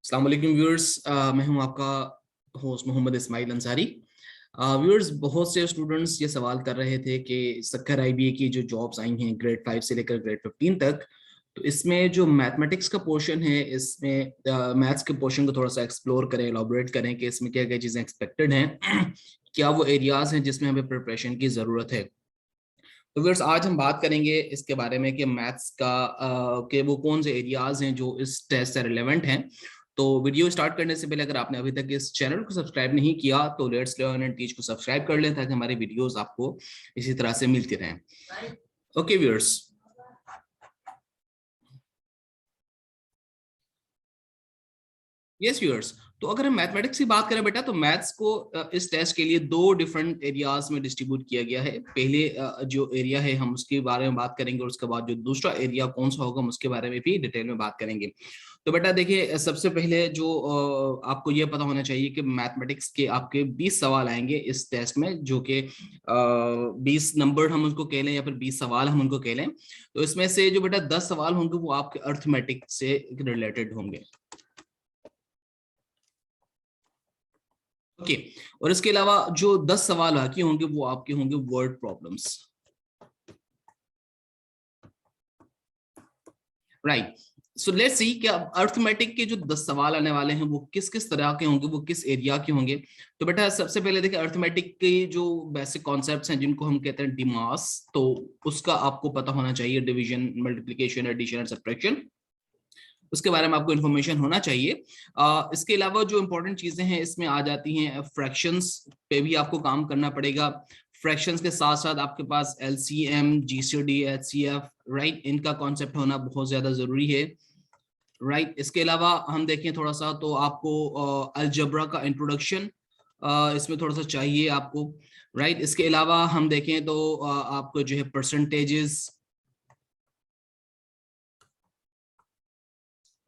अस्सलाम वालेकुम व्यूअर्स, मैं हूं आपका होस्ट मोहम्मद इस्माइल अंसारी। व्यूअर्स, बहुत से स्टूडेंट्स ये सवाल कर रहे थे कि सक्कर आईबीए की जो जॉब्स आई हैं ग्रेड 5 से लेकर ग्रेड 15 तक, तो इसमें जो मैथमेटिक्स का पोर्शन है, इसमें मैथ्स के पोर्शन को थोड़ा सा एक्सप्लोर करें, एलॉबरेट करें कि इसमें क्या क्या चीज़ें एक्सपेक्टेड हैं क्या वो एरियाज हैं जिसमें हमें प्रिपरेशन की ज़रूरत है। तो व्यूअर्स, आज हम बात करेंगे इसके बारे में कि मैथ्स का के वो कौन से एरियाज हैं जो इस टेस्ट से रिलेवेंट हैं। तो वीडियो स्टार्ट करने से पहले अगर आपने अभी तक इस चैनल को सब्सक्राइब नहीं किया तो लेट्स लर्न एंड टीच को सब्सक्राइब कर लें ताकि हमारी वीडियोस आपको इसी तरह से मिलती रहें। ओके व्यूअर्स, यस व्यूअर्स, तो अगर हम मैथमेटिक्स की बात करें बेटा, तो मैथ्स को इस टेस्ट के लिए दो डिफरेंट एरियाज में डिस्ट्रीब्यूट किया गया है। पहले जो एरिया है हम उसके बारे में बात करेंगे और उसके बाद जो दूसरा एरिया कौन सा होगा हम उसके बारे में भी डिटेल में बात करेंगे। तो बेटा देखिए, सबसे पहले जो आपको ये पता होना चाहिए कि मैथमेटिक्स के आपके 20 सवाल आएंगे इस टेस्ट में, जो कि 20 नंबर हम उनको कह लें या फिर 20 सवाल हम उनको कह लें। तो इसमें से जो बेटा 10 सवाल होंगे वो आपके अर्थमेटिक से रिलेटेड होंगे। ओके, और इसके अलावा जो 10 सवाल बाकी होंगे वो आपके होंगे word problems. Right, so let's see कि अर्थमेटिक के जो 10 सवाल आने वाले हैं वो किस किस तरह के होंगे, वो किस एरिया के होंगे। तो बेटा सबसे पहले देखिए, अर्थमेटिक के जो बेसिक कॉन्सेप्ट्स हैं जिनको हम कहते हैं डिमास, तो उसका आपको पता होना चाहिए। Division, multiplication, addition and subtraction, उसके बारे में आपको इन्फॉर्मेशन होना चाहिए। इसके अलावा जो इंपॉर्टेंट चीजें हैं इसमें आ जाती हैं, फ्रैक्शंस पे भी आपको काम करना पड़ेगा। फ्रैक्शंस के साथ साथ आपके पास एलसीएम, जीसीडी, एचसीएफ, राइट, इनका कॉन्सेप्ट होना बहुत ज्यादा जरूरी है। राइट, इसके अलावा हम देखें थोड़ा सा तो आपको अलजबरा का इंट्रोडक्शन इसमें थोड़ा सा चाहिए आपको। राइट, इसके अलावा हम देखें तो आपको जो है परसेंटेजेस,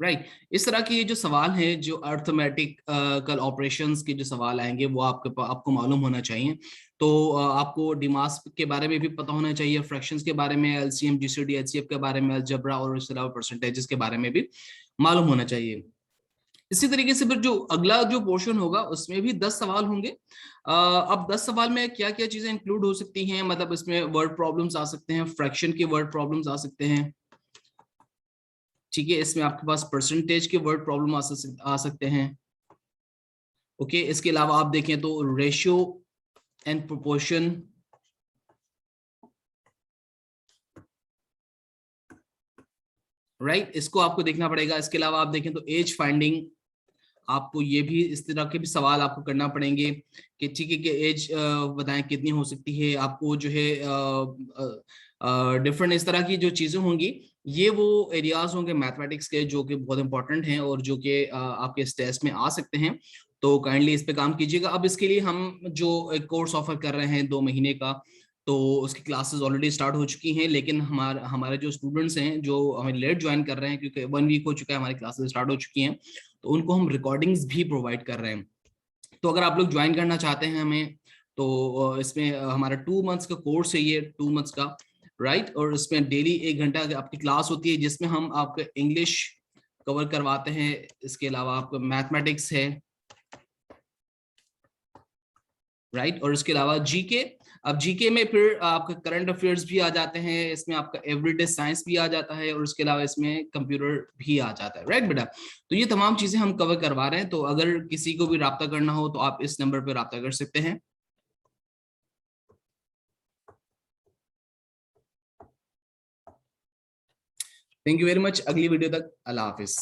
राइट, इस तरह के जो सवाल हैं, जो अर्थमेटिक कल ऑपरेशंस के जो सवाल आएंगे वो आपको मालूम होना चाहिए। तो आपको डिमास के बारे में भी पता होना चाहिए, फ्रैक्शंस के बारे में, एलसीएम, जीसीडी, एचसीएफ के बारे में, अलजेब्रा, और इसके अलावा परसेंटेजेस के बारे में भी मालूम होना चाहिए। इसी तरीके से फिर जो अगला जो पोर्शन होगा उसमें भी 10 सवाल होंगे। अब 10 सवाल में क्या क्या चीजें इंक्लूड हो सकती हैं, मतलब इसमें वर्ड प्रॉब्लम्स आ सकते हैं, फ्रैक्शन के वर्ड प्रॉब्लम्स आ सकते हैं। ठीक है, इसमें आपके पास परसेंटेज के वर्ड प्रॉब्लम आ सकते हैं। ओके, इसके अलावा आप देखें तो रेशियो एंड प्रोपोर्शन, राइट, इसको आपको देखना पड़ेगा। इसके अलावा आप देखें तो एज फाइंडिंग, आपको ये भी इस तरह के भी सवाल आपको करना पड़ेंगे कि ठीक है कि एज बताएं कितनी हो सकती है। आपको जो है डिफरेंट इस तरह की जो चीजें होंगी, ये वो एरियाज होंगे मैथमेटिक्स के जो कि बहुत इंपॉर्टेंट हैं और जो कि आपके इस टेस्ट में आ सकते हैं। तो काइंडली इस पे काम कीजिएगा। अब इसके लिए हम जो एक कोर्स ऑफर कर रहे हैं 2 महीने का, तो उसकी क्लासेस ऑलरेडी स्टार्ट हो चुकी हैं, लेकिन हमारे जो स्टूडेंट्स हैं जो हमें लेट ज्वाइन कर रहे हैं, क्योंकि 1 वीक हो चुका है हमारी क्लासेस स्टार्ट हो चुकी हैं, तो उनको हम रिकॉर्डिंग्स भी प्रोवाइड कर रहे हैं। तो अगर आप लोग ज्वाइन करना चाहते हैं हमें, तो इसमें हमारा 2 मंथ्स का कोर्स है, ये 2 मंथ्स का, राइट, और इसमें डेली 1 घंटा आपकी क्लास होती है जिसमें हम आपको इंग्लिश कवर करवाते हैं। इसके अलावा आपको मैथमेटिक्स है, राइट, और इसके अलावा जीके। अब जीके में फिर आपका करंट अफेयर्स भी आ जाते हैं, इसमें आपका एवरीडे साइंस भी आ जाता है, और इसके अलावा इसमें कंप्यूटर भी आ जाता है, राइट बेटा। तो ये तमाम चीजें हम कवर करवा रहे हैं। तो अगर किसी को भी राब्ता करना हो तो आप इस नंबर पर राब्ता कर सकते हैं। Thank you very much. अगली वीडियो तक अल्लाह हाफिज।